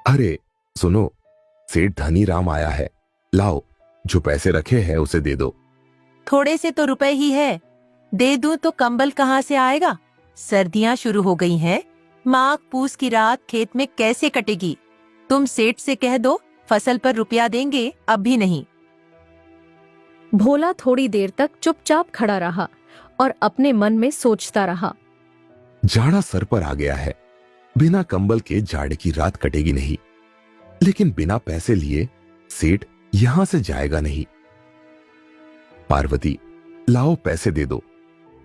अरे सुनो, सेठ धनी राम आया है, लाओ जो पैसे रखे हैं उसे दे दो। थोड़े से तो रुपए ही है, दे दूं तो कंबल कहाँ से आएगा? सर्दियां शुरू हो गई हैं, माघ पूस की रात खेत में कैसे कटेगी? तुम सेठ से कह दो फसल पर रुपया देंगे, अब भी नहीं। भोला थोड़ी देर तक चुपचाप खड़ा रहा और अपने मन में सोचता रहा। जाड़ा सर पर आ गया है, बिना कंबल के जाड़े की रात कटेगी नहीं, लेकिन बिना पैसे लिए सेठ यहां से जाएगा नहीं। पार्वती, लाओ पैसे दे दो।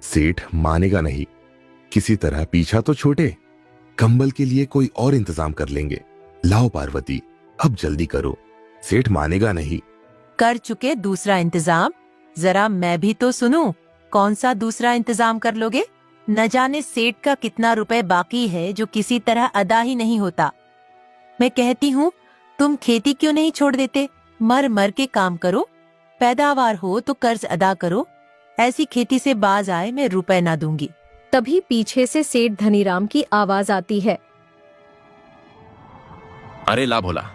सेठ मानेगा नहीं, किसी तरह पीछा तो छोटे, कंबल के लिए कोई और इंतजाम कर लेंगे। लाओ पार्वती, अब जल्दी करो, सेठ मानेगा नहीं। कर चुके दूसरा इंतजाम, जरा मैं भी तो सुनूं, कौन सा दूसरा इंतजाम कर लोगे? न जाने सेठ का कितना रुपए बाकी है जो किसी तरह अदा ही नहीं होता। मैं कहती हूँ तुम खेती क्यों नहीं छोड़ देते? मर मर के काम करो, पैदावार हो तो कर्ज अदा करो। ऐसी खेती से बाज आए मैं रुपए ना दूंगी। तभी पीछे से सेठ धनीराम की आवाज आती है। अरे ला भोला,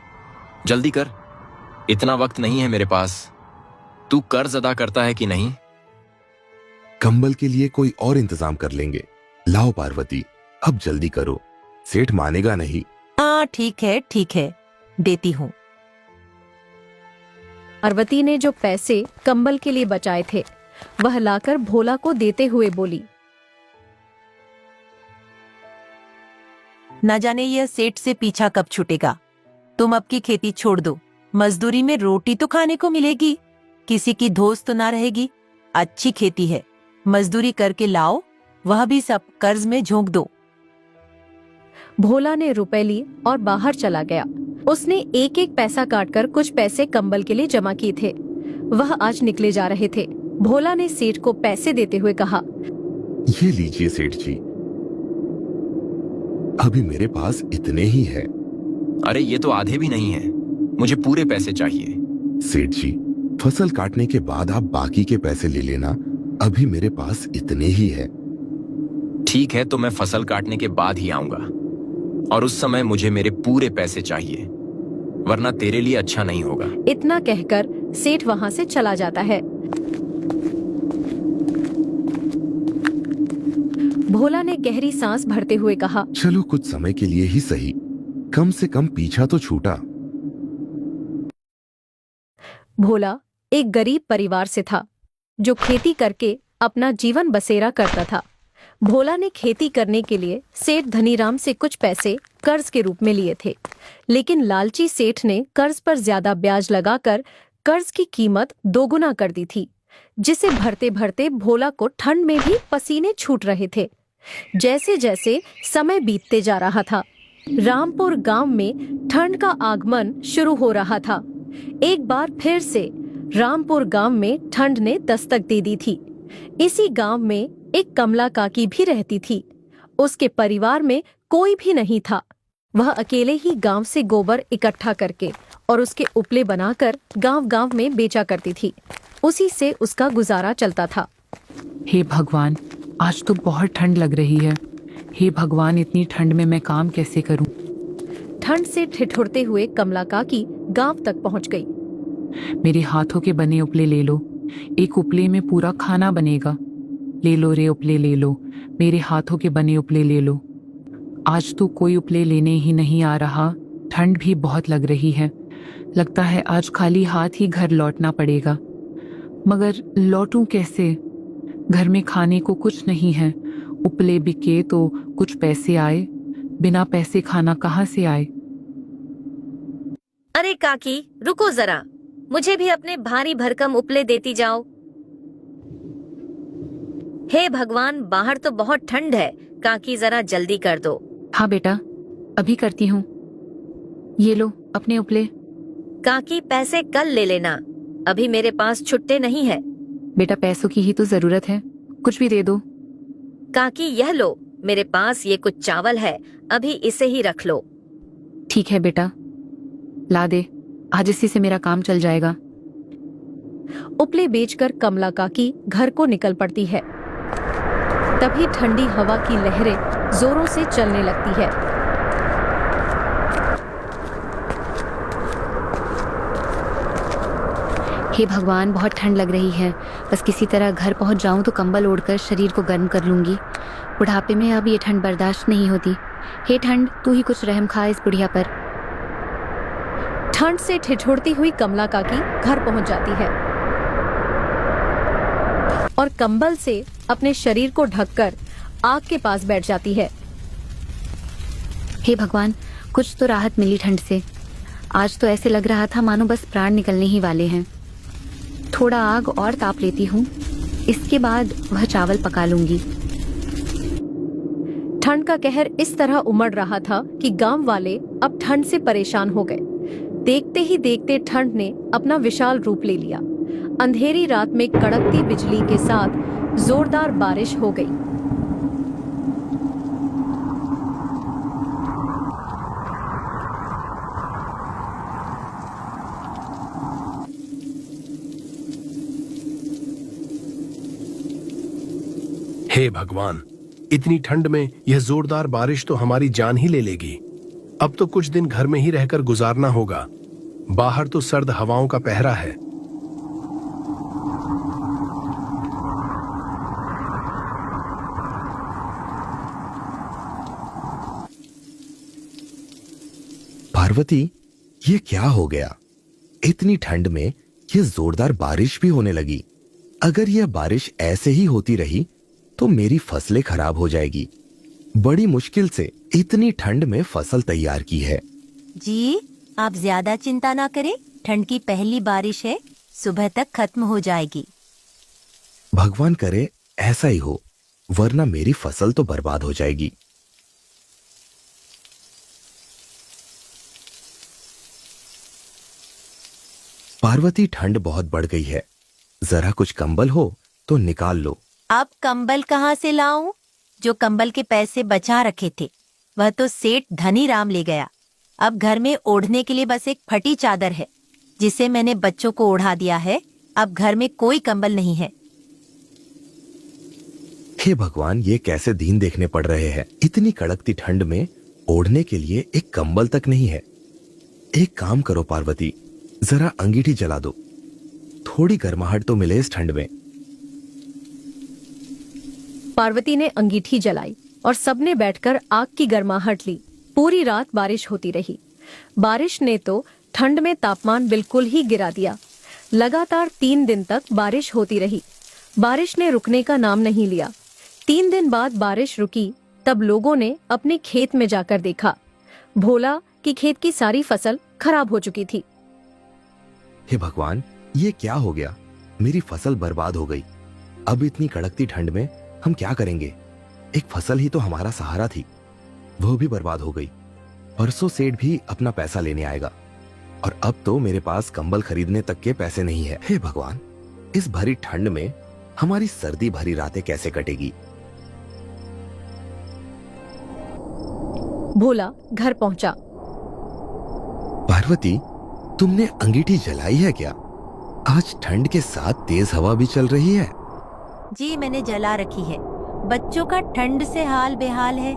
जल्दी कर, इतना वक्त नहीं है मेरे पास। तू कर्ज अदा करता है कि नहीं? कंबल के लिए कोई और इंतजाम कर लेंगे। लाओ पार्वती, अब जल्दी करो, सेठ मानेगा नहीं। हाँ ठीक है, देती हूँ। पार्वती ने जो पैसे कंबल के लिए बचाए थे वह लाकर भोला को देते हुए बोली, न जाने यह सेठ से पीछा कब छूटेगा। तुम अब की खेती छोड़ दो, मजदूरी में रोटी तो खाने को मिलेगी, किसी की धोस तो ना रहेगी। अच्छी खेती है, मजदूरी करके लाओ, वह भी सब कर्ज में झोंक दो। भोला ने रुपए लिए और बाहर चला गया। उसने एक एक पैसा काटकर कुछ पैसे कंबल के लिए जमा किए थे। वह आज निकले जा रहे थे। भोला ने सेठ को पैसे देते हुए कहा, ये लीजिए सेठ जी, अभी मेरे पास इतने ही है। अरे ये तो आधे भी नहीं है, मुझे पूरे पैसे चाहिए। सेठ जी, फसल काटने के बाद आप बाकी के पैसे ले लेना, अभी मेरे पास इतने ही है। ठीक है, तो मैं फसल काटने के बाद ही आऊंगा, और उस समय मुझे मेरे पूरे पैसे चाहिए, वरना तेरे लिए अच्छा नहीं होगा। इतना कहकर सेठ वहां से चला जाता है। भोला ने गहरी सांस भरते हुए कहा, चलो कुछ समय के लिए ही सही, कम से कम पीछा तो छूटा। भोला एक गरीब परिवार से था जो खेती करके अपना जीवन बसेरा करता था। भोला ने खेती करने के लिए सेठ धनीराम से कुछ पैसे कर्ज के रूप में लिए थे, लेकिन लालची सेठ ने कर्ज पर ज्यादा ब्याज लगाकर कर्ज की कीमत दोगुना कर दी थी, जिसे भरते भरते भोला को ठंड में भी पसीने छूट रहे थे। जैसे जैसे समय बीतते जा रहा था, रामपुर गांव में ठंड का आगमन शुरू हो रहा था। एक बार फिर से रामपुर गांव में ठंड ने दस्तक दे दी थी। इसी गांव में एक कमला काकी भी रहती थी। उसके परिवार में कोई भी नहीं था। वह अकेले ही गांव से गोबर इकट्ठा करके और उसके उपले बनाकर गांव-गांव में बेचा करती थी। उसी से उसका गुजारा चलता था। हे भगवान, आज तो बहुत ठंड लग रही है। हे भगवान, इतनी ठंड में मैं काम कैसे करूं? ठंड से ठिठुरते हुए कमला काकी गांव तक पहुंच गई। मेरे हाथों के बने उपले ले लो, एक उपले में पूरा खाना बनेगा। ले लो रे उपले, ले लो, मेरे हाथों के बने उपले ले लो। आज तो कोई उपले लेने ही नहीं आ रहा, ठंड भी बहुत लग रही है। लगता है आज खाली हाथ ही घर लौटना पड़ेगा। मगर लौटूं कैसे? घर में खाने को कुछ नहीं है। उपले बिके तो कुछ पैसे आए, बिना पैसे खाना कहाँ से आए? अरे काकी, रुको जरा, मुझे भी अपने भारी भरकम उपले देती जाओ। हे भगवान, बाहर तो बहुत ठंड है, काकी जरा जल्दी कर दो। हाँ बेटा, अभी करती हूँ। ये लो अपने उपले। काकी पैसे कल ले लेना, अभी मेरे पास छुट्टे नहीं है। बेटा पैसों की ही तो जरूरत है, कुछ भी दे दो। काकी यह लो, मेरे पास ये कुछ चावल है, अभी इसे ही रख लो। ठीक है बेटा, ला दे, आज इसी से मेरा काम चल जाएगा। उपले बेचकर कमला काकी घर को निकल पड़ती है। तभी ठंडी हवा की लहरें जोरों से चलने लगती है। हे भगवान, बहुत ठंड लग रही है। बस किसी तरह घर पहुंच जाऊं तो कंबल ओढ़कर शरीर को गर्म कर लूंगी। बुढ़ापे में अब ये ठंड बर्दाश्त नहीं होती। हे ठंड, तू ही कुछ रहम खा इस बुढ़िया पर। ठंड से ठिठुरती हुई कमला काकी घर पहुंच जाती है और कंबल से अपने शरीर को ढककर आग के पास बैठ जाती है। हे भगवान, कुछ तो राहत मिली ठंड से। आज तो ऐसे लग रहा था मानो बस प्राण निकलने ही वाले हैं। थोड़ा आग और ताप लेती हूँ, इसके बाद वह चावल पका लूंगी। ठंड का कहर इस तरह उमड़ रहा था कि गांव वाले अब ठंड से परेशान हो गए। देखते ही देखते ठंड ने अपना विशाल रूप ले लिया। अंधेरी रात में कड़कती बिजली के साथ जोरदार बारिश हो गई। हे भगवान, इतनी ठंड में यह जोरदार बारिश तो हमारी जान ही ले लेगी। अब तो कुछ दिन घर में ही रहकर गुजारना होगा। बाहर तो सर्द हवाओं का पहरा है। पार्वती, ये क्या हो गया? इतनी ठंड में ये जोरदार बारिश भी होने लगी। अगर यह बारिश ऐसे ही होती रही तो मेरी फसलें खराब हो जाएगी। बड़ी मुश्किल से इतनी ठंड में फसल तैयार की है। जी, आप ज्यादा चिंता ना करें। ठंड की पहली बारिश है, सुबह तक खत्म हो जाएगी। भगवान करे ऐसा ही हो, वरना मेरी फसल तो बर्बाद हो जाएगी। पार्वती, ठंड बहुत बढ़ गई है। जरा कुछ कंबल हो तो निकाल लो। अब कंबल कहाँ से लाऊं? जो कंबल के पैसे बचा रखे थे वह तो सेठ धनीराम ले गया। अब घर में ओढ़ने के लिए बस एक फटी चादर है, जिसे मैंने बच्चों को ओढ़ा दिया है। अब घर में कोई कंबल नहीं है। हे भगवान, ये कैसे दिन देखने पड़ रहे हैं। इतनी कड़कती ठंड में ओढ़ने के लिए एक कंबल तक नहीं है। एक काम करो पार्वती, जरा अंगीठी जला दो। थोड़ी गर्माहट तो मिले इस ठंड में। पार्वती ने अंगीठी जलाई और सबने बैठकर आग की गर्माहट ली। पूरी रात बारिश होती रही। बारिश ने तो ठंड में तापमान बिल्कुल ही गिरा दिया। लगातार 3 दिन तक बारिश होती रही। बारिश ने रुकने का नाम नहीं लिया। 3 दिन बाद बारिश रुकी, तब लोगों ने अपने खेत में जाकर देखा। भोला की खेत की सारी फसल खराब हो चुकी थी। हे भगवान, ये क्या हो गया? मेरी फसल बर्बाद हो गई। अब इतनी कड़कती ठंड में हम क्या करेंगे? एक फसल ही तो हमारा सहारा थी, वो भी बर्बाद हो गई। परसों सेठ भी अपना पैसा लेने आएगा और अब तो मेरे पास कंबल खरीदने तक के पैसे नहीं है। हे भगवान, इस भरी ठंड में हमारी सर्दी भरी रातें कैसे कटेगी? भोला घर पहुंचा। पार्वती, तुमने अंगीठी जलाई है क्या? आज ठंड के साथ तेज हवा भी चल रही है। जी, मैंने जला रखी है। बच्चों का ठंड से हाल बेहाल है।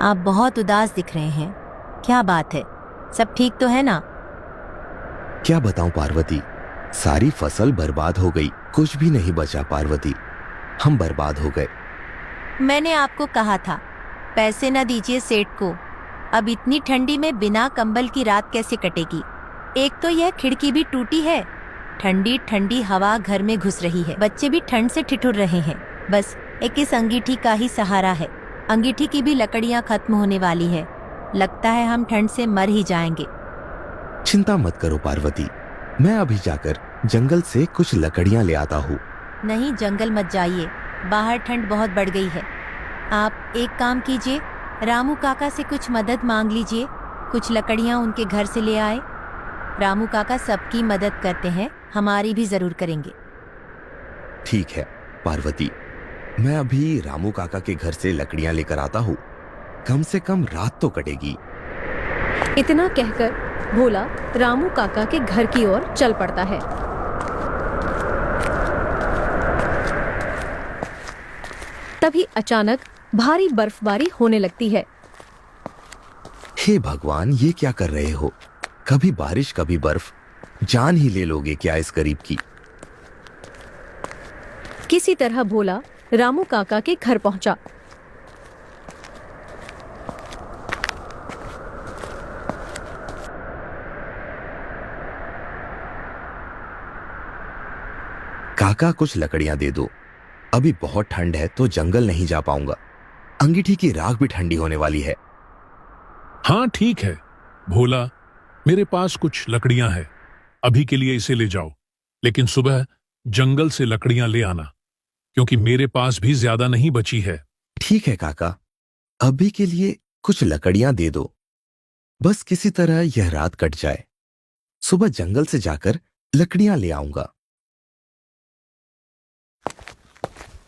आप बहुत उदास दिख रहे हैं। क्या बात है? सब ठीक तो है ना? क्या बताऊं पार्वती, सारी फसल बर्बाद हो गई। कुछ भी नहीं बचा पार्वती, हम बर्बाद हो गए। मैंने आपको कहा था पैसे न दीजिए सेठ को। अब इतनी ठंडी में बिना कंबल की रात कैसे कटेगी? एक तो यह खिड़की भी टूटी है। ठंडी ठंडी हवा घर में घुस रही है। बच्चे भी ठंड से ठिठुर रहे हैं। बस एक इस अंगीठी का ही सहारा है। अंगीठी की भी लकड़ियां खत्म होने वाली है। लगता है हम ठंड से मर ही जाएंगे। चिंता मत करो पार्वती, मैं अभी जाकर जंगल से कुछ लकड़ियां ले आता हूँ। नहीं, जंगल मत जाइए, बाहर ठंड बहुत बढ़ गई है। आप एक काम कीजिए, रामू काका से कुछ मदद मांग लीजिए। कुछ लकड़ियां उनके घर से ले आए। रामू काका सबकी मदद करते हैं, हमारी भी जरूर करेंगे। ठीक है पार्वती, मैं अभी रामू काका के घर से लकड़ियां लेकर आता हूँ। कम से कम रात तो कटेगी। इतना कहकर भोला रामू काका के घर की ओर चल पड़ता है। तभी अचानक भारी बर्फबारी होने लगती है। हे भगवान, ये क्या कर रहे हो? कभी बारिश कभी बर्फ, जान ही ले लोगे क्या इस गरीब की? किसी तरह भोला रामू काका के घर पहुंचा। काका कुछ लकड़ियां दे दो, अभी बहुत ठंड है तो जंगल नहीं जा पाऊंगा। अंगीठी की राख भी ठंडी होने वाली है। हाँ ठीक है भोला, मेरे पास कुछ लकड़ियां हैं, अभी के लिए इसे ले जाओ, लेकिन सुबह जंगल से लकड़ियां ले आना, क्योंकि मेरे पास भी ज्यादा नहीं बची है। ठीक है काका, अभी के लिए कुछ लकड़ियां दे दो, बस किसी तरह यह रात कट जाए। सुबह जंगल से जाकर लकड़ियां ले आऊंगा।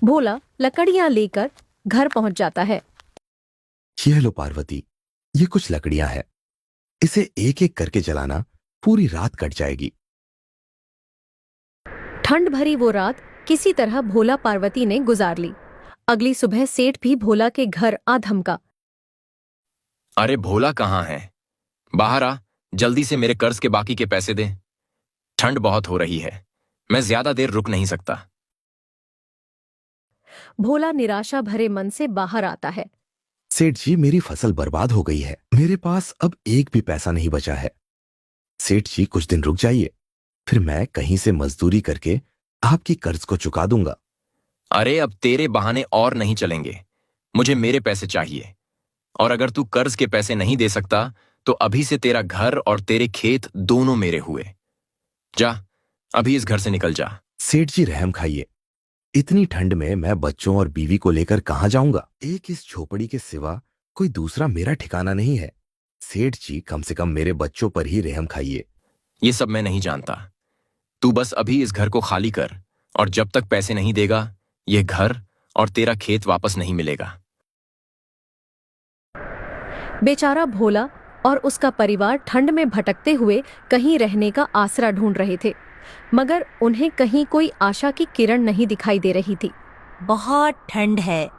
भोला लकड़ियां लेकर घर पहुंच जाता है। यह लो पार्वती, ये कुछ लकड़ियां हैं, इसे एक एक करके जलाना, पूरी रात कट जाएगी। ठंड भरी वो रात किसी तरह भोला पार्वती ने गुजार ली। अगली सुबह सेठ भी भोला के घर आ धमका। अरे भोला कहाँ है? बाहर आ, जल्दी से मेरे कर्ज के बाकी के पैसे दे। ठंड बहुत हो रही है, मैं ज्यादा देर रुक नहीं सकता। भोला निराशा भरे मन से बाहर आता है। सेठ जी, मेरी फसल बर्बाद हो गई है, मेरे पास अब एक भी पैसा नहीं बचा है। सेठ जी कुछ दिन रुक जाइए, फिर मैं कहीं से मजदूरी करके आपकी कर्ज को चुका दूंगा। अरे अब तेरे बहाने और नहीं चलेंगे, मुझे मेरे पैसे चाहिए। और अगर तू कर्ज के पैसे नहीं दे सकता तो अभी से तेरा घर और तेरे खेत दोनों मेरे हुए। जा, अभी इस घर से निकल जा। सेठ जी रहम खाइए, इतनी ठंड में मैं बच्चों और बीवी को लेकर कहां जाऊंगा? एक इस झोपड़ी के सिवा कोई दूसरा मेरा ठिकाना नहीं है। सेठ जी कम से कम मेरे बच्चों पर ही रहम खाइए। ये सब मैं नहीं जानता, तू बस अभी इस घर को खाली कर, और जब तक पैसे नहीं देगा ये घर और तेरा खेत वापस नहीं मिलेगा। बेचारा भोला और उसका परिवार ठंड में भटकते हुए कहीं रहने का आसरा ढूंढ रहे थे, मगर उन्हें कहीं कोई आशा की किरण नहीं दिखाई दे रही थी। बहुत ठंड है,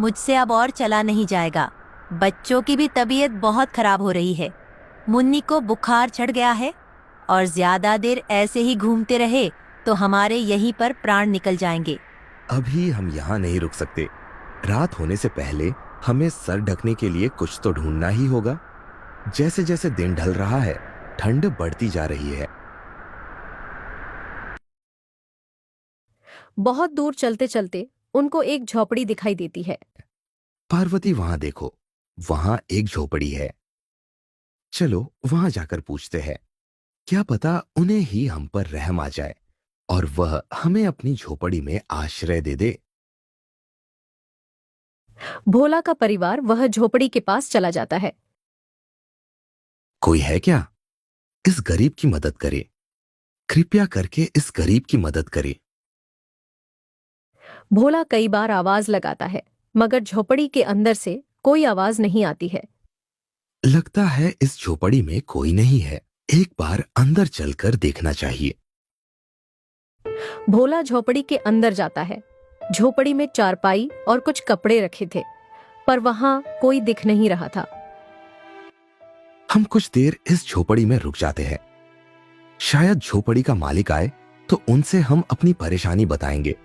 मुझसे अब और चला नहीं जाएगा। बच्चों की भी तबीयत बहुत खराब हो रही है। मुन्नी को बुखार चढ़ गया है, और ज्यादा देर ऐसे ही घूमते रहे तो हमारे यहीं पर प्राण निकल जाएंगे। अभी हम यहाँ नहीं रुक सकते, रात होने से पहले हमें सर ढकने के लिए कुछ तो ढूंढना ही होगा। जैसे जैसे दिन ढल रहा है, ठंड बढ़ती जा रही है। बहुत दूर चलते चलते उनको एक झोपड़ी दिखाई देती है। पार्वती वहां देखो, वहां एक झोपड़ी है। चलो वहां जाकर पूछते हैं, क्या पता उन्हें ही हम पर रहम आ जाए और वह हमें अपनी झोपड़ी में आश्रय दे दे। भोला का परिवार वह झोपड़ी के पास चला जाता है। कोई है क्या? इस गरीब की मदद करे, कृपया करके इस गरीब की मदद करे। भोला कई बार आवाज लगाता है, मगर झोपड़ी के अंदर से कोई आवाज नहीं आती है। लगता है इस झोपड़ी में कोई नहीं है, एक बार अंदर चलकर देखना चाहिए। भोला झोपड़ी के अंदर जाता है। झोपड़ी में चारपाई और कुछ कपड़े रखे थे, पर वहां कोई दिख नहीं रहा था। हम कुछ देर इस झोपड़ी में रुक जाते हैं, शायद झोपड़ी का मालिक आए तो उनसे हम अपनी परेशानी बताएंगे,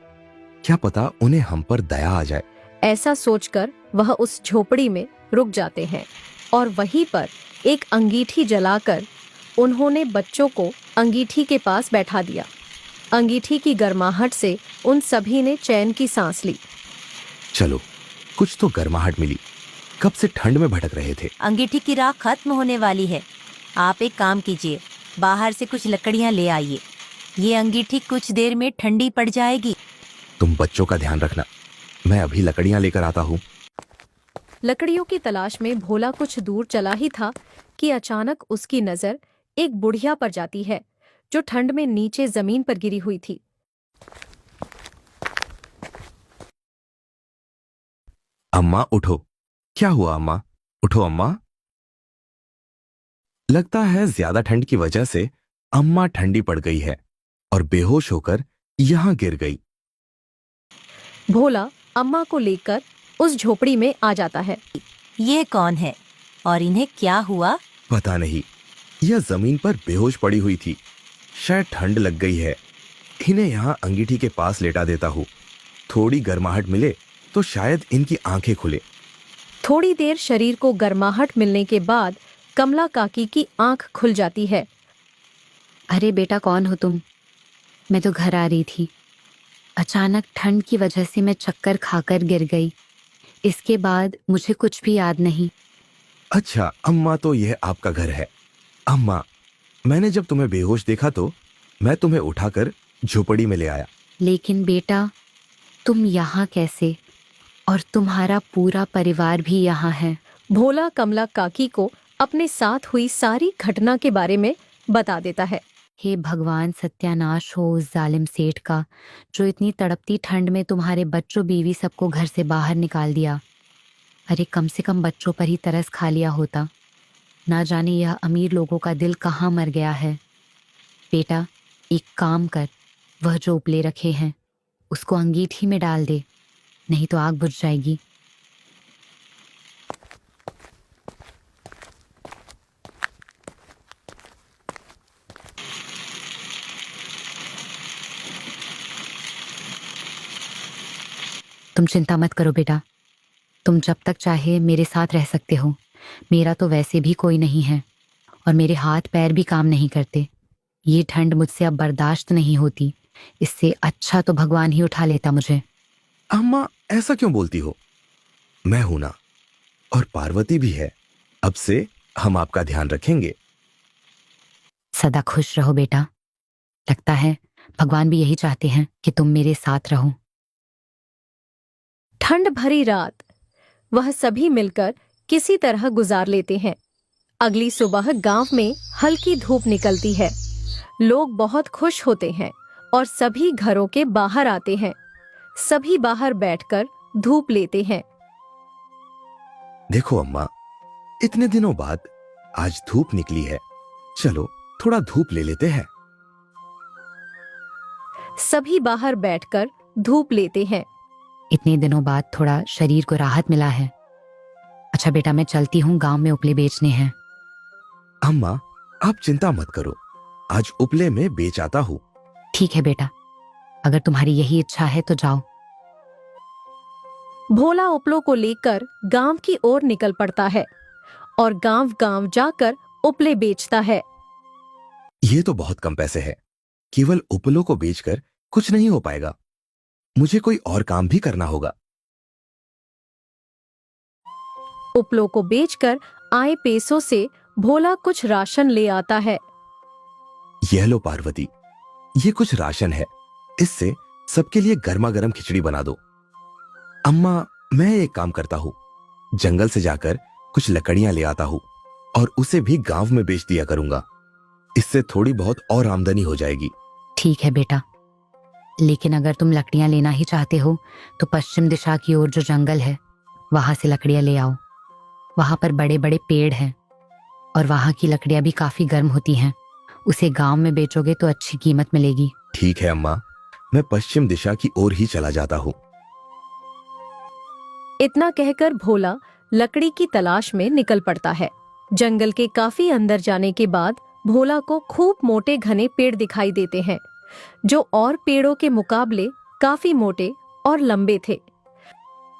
क्या पता उन्हें हम पर दया आ जाए। ऐसा सोचकर वह उस झोपड़ी में रुक जाते हैं, और वहीं पर एक अंगीठी जलाकर उन्होंने बच्चों को अंगीठी के पास बैठा दिया। अंगीठी की गर्माहट से उन सभी ने चैन की सांस ली। चलो, कुछ तो गर्माहट मिली, कब से ठंड में भटक रहे थे। अंगीठी की राख खत्म होने वाली है। आप एक काम कीजिए, बाहर से कुछ लकड़ियां ले आइए, ये अंगीठी कुछ देर में ठंडी पड़ जाएगी। तुम बच्चों का ध्यान रखना, मैं अभी लकड़ियां लेकर आता हूँ। लकड़ियों की तलाश में भोला कुछ दूर चला ही था कि अचानक उसकी नजर एक बुढ़िया पर जाती है, जो ठंड में नीचे जमीन पर गिरी हुई थी। अम्मा उठो। क्या हुआ अम्मा? उठो अम्मा। लगता है ज्यादा ठंड की वजह से अम्मा ठंडी पड़ गई है और बेहोश होकर यहां गिर गई। भोला अम्मा को लेकर उस झोपड़ी में आ जाता है। ये कौन है और इन्हें क्या हुआ? पता नहीं, यह जमीन पर बेहोश पड़ी हुई थी। शायद ठंड लग गई है। इन्हें यहाँ अंगीठी के पास लेटा देता हूँ। थोड़ी गर्माहट मिले तो शायद इनकी आंखें खुले। थोड़ी देर शरीर को गर्माहट मिलने के बाद कमला काकी की आंख खुल जाती है। अरे बेटा, कौन हो तुम? मैं तो घर आ रही थी। अचानक ठंड की वजह से मैं चक्कर खाकर गिर गई। इसके बाद मुझे कुछ भी याद नहीं। अच्छा अम्मा, तो यह आपका घर है। अम्मा, मैंने जब तुम्हें बेहोश देखा तो मैं तुम्हें उठाकर झोपड़ी में ले आया। लेकिन बेटा, तुम यहाँ कैसे? और तुम्हारा पूरा परिवार भी यहाँ है। भोला कमला काकी को अपने साथ हुई सारी घटना के बारे में बता देता है। हे भगवान, सत्यानाश हो उस जालिम सेठ का, जो इतनी तड़पती ठंड में तुम्हारे बच्चों बीवी सबको घर से बाहर निकाल दिया। अरे कम से कम बच्चों पर ही तरस खा लिया होता। ना जाने यह अमीर लोगों का दिल कहाँ मर गया है। बेटा, एक काम कर, वह जो उपले रखे हैं उसको अंगीठी में डाल दे, नहीं तो आग बुझ जाएगी। तुम चिंता मत करो बेटा, तुम जब तक चाहे मेरे साथ रह सकते हो। मेरा तो वैसे भी कोई नहीं है और मेरे हाथ पैर भी काम नहीं करते। ये ठंड मुझसे अब बर्दाश्त नहीं होती। इससे अच्छा तो भगवान ही उठा लेता मुझे। अम्मा, ऐसा क्यों बोलती हो? मैं हूं ना, और पार्वती भी है। अब से हम आपका ध्यान रखेंगे। सदा खुश रहो बेटा। लगता है भगवान भी यही चाहते हैं कि तुम मेरे साथ रहो। ठंड भरी रात वह सभी मिलकर किसी तरह गुजार लेते हैं। अगली सुबह गांव में हल्की धूप निकलती है। लोग बहुत खुश होते हैं और सभी घरों के बाहर आते हैं। सभी बाहर बैठकर धूप लेते हैं। देखो अम्मा, इतने दिनों बाद आज धूप निकली है। चलो थोड़ा धूप ले लेते हैं। सभी बाहर बैठकर धूप लेते हैं। इतने दिनों बाद थोड़ा शरीर को राहत मिला है। अच्छा बेटा, मैं चलती हूँ, गांव में उपले बेचने हैं। अम्मा, आप चिंता मत करो, आज उपले में बेच आता हूँ। ठीक है बेटा, अगर तुम्हारी यही इच्छा है तो जाओ। भोला उपलों को लेकर गांव की ओर निकल पड़ता है और गांव-गांव जाकर उपले बेचता है। ये तो बहुत कम पैसे है। केवल उपलों को बेचकर कुछ नहीं हो पाएगा। मुझे कोई और काम भी करना होगा। उपलों को बेचकर आए पैसों से भोला कुछ राशन ले आता है। यह लो पार्वती, ये कुछ राशन है। इससे सबके लिए गर्मा गर्म खिचड़ी बना दो। अम्मा, मैं एक काम करता हूँ, जंगल से जाकर कुछ लकड़ियां ले आता हूँ और उसे भी गांव में बेच दिया करूंगा। इससे थोड़ी बहुत और आमदनी हो जाएगी। ठीक है बेटा, लेकिन अगर तुम लकड़ियां लेना ही चाहते हो तो पश्चिम दिशा की ओर जो जंगल है वहां से लकड़ियां ले आओ। वहां पर बड़े बड़े पेड़ हैं और वहां की लकड़ियां भी काफी गर्म होती हैं। उसे गांव में बेचोगे तो अच्छी कीमत मिलेगी। ठीक है अम्मा, मैं पश्चिम दिशा की ओर ही चला जाता हूँ। इतना कहकर भोला लकड़ी की तलाश में निकल पड़ता है। जंगल के काफी अंदर जाने के बाद भोला को खूब मोटे घने पेड़ दिखाई देते हैं, जो और पेड़ों के मुकाबले काफी मोटे और लंबे थे।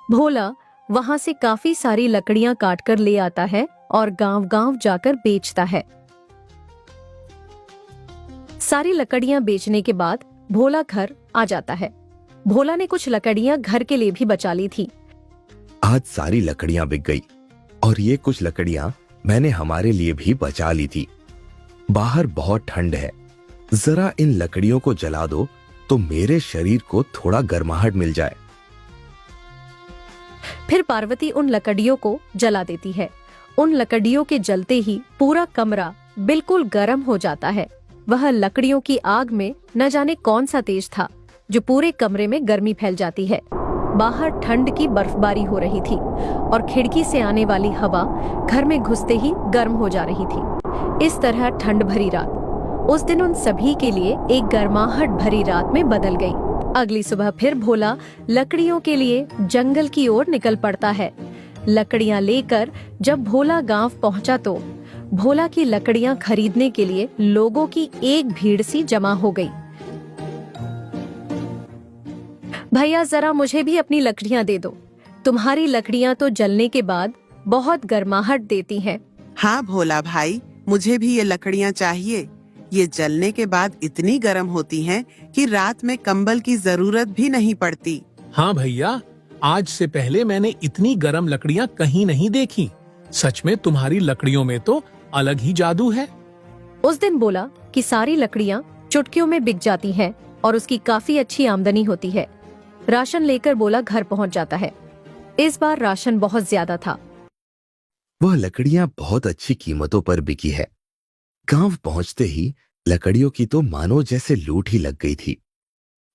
भोला वहां से काफी सारी लकड़ियां काटकर ले आता है और गांव-गांव जाकर बेचता है। सारी लकड़ियां बेचने के बाद भोला घर आ जाता है। भोला ने कुछ लकड़ियां घर के लिए भी बचा ली थी। आज सारी लकड़ियां बिक गई और ये कुछ लकड़ियां मैंने हमारे लिए भी बचा ली थी। बाहर बहुत ठंड है, जरा इन लकड़ियों को जला दो तो मेरे शरीर को थोड़ा गर्माहट मिल जाए। फिर पार्वती उन लकड़ियों को जला देती है। उन लकड़ियों के जलते ही पूरा कमरा बिल्कुल गर्म हो जाता है। वह लकड़ियों की आग में न जाने कौन सा तेज था जो पूरे कमरे में गर्मी फैल जाती है। बाहर ठंड की बर्फबारी हो रही थी और खिड़की से आने वाली हवा घर में घुसते ही गर्म हो जा रही थी। इस तरह ठंड भरी रात उस दिन उन सभी के लिए एक गर्माहट भरी रात में बदल गई। अगली सुबह फिर भोला लकड़ियों के लिए जंगल की ओर निकल पड़ता है। लकड़ियां लेकर जब भोला गांव पहुंचा तो भोला की लकड़ियां खरीदने के लिए लोगों की एक भीड़ सी जमा हो गई। भैया जरा मुझे भी अपनी लकड़ियां दे दो, तुम्हारी लकड़ियां तो जलने के बाद बहुत गर्माहट देती हैं। हाँ भोला भाई, मुझे भी ये लकड़ियाँ चाहिए। ये जलने के बाद इतनी गर्म होती हैं कि रात में कंबल की जरूरत भी नहीं पड़ती। हाँ भैया, आज से पहले मैंने इतनी गर्म लकड़ियाँ कहीं नहीं देखी। सच में तुम्हारी लकड़ियों में तो अलग ही जादू है। उस दिन बोला कि सारी लकड़ियां चुटकियों में बिक जाती हैं और उसकी काफी अच्छी आमदनी होती है। राशन लेकर बोला घर पहुंच जाता है। इस बार राशन बहुत ज्यादा था। वह लकड़ियां बहुत अच्छी कीमतों पर बिकी है। गांव पहुंचते ही लकड़ियों की तो मानो जैसे लूट ही लग गई थी।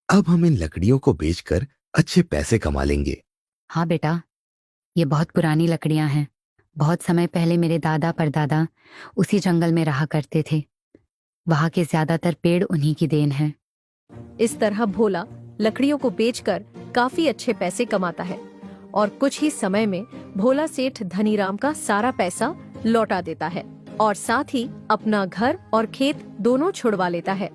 अब हम इन लकड़ियों को बेचकर अच्छे पैसे कमा लेंगे। हाँ बेटा, ये बहुत पुरानी लकड़ियां हैं। बहुत समय पहले मेरे दादा परदादा उसी जंगल में रहा करते थे। वहाँ के ज्यादातर पेड़ उन्हीं की देन है। इस तरह भोला लकड़ियों को बेचकर काफी अच्छे पैसे कमाता है और कुछ ही समय में भोला सेठ धनीराम का सारा पैसा लौटा देता है और साथ ही अपना घर और खेत दोनों छुड़वा लेता है।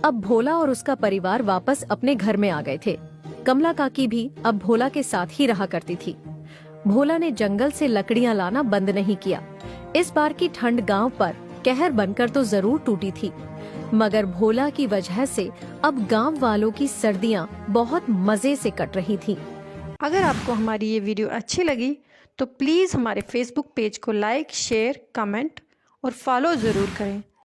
अब भोला और उसका परिवार वापस अपने घर में आ गए थे। कमला काकी भी अब भोला के साथ ही रहा करती थी। भोला ने जंगल से लकड़ियां लाना बंद नहीं किया। इस बार की ठंड गांव पर कहर बनकर तो जरूर टूटी थी, मगर भोला की वजह से अब गांव वालों की सर्दियां बहुत मजे से कट रही थीं। अगर आपको हमारी ये वीडियो अच्छी लगी तो प्लीज़ हमारे फेसबुक पेज को लाइक, शेयर, कमेंट और फॉलो ज़रूर करें।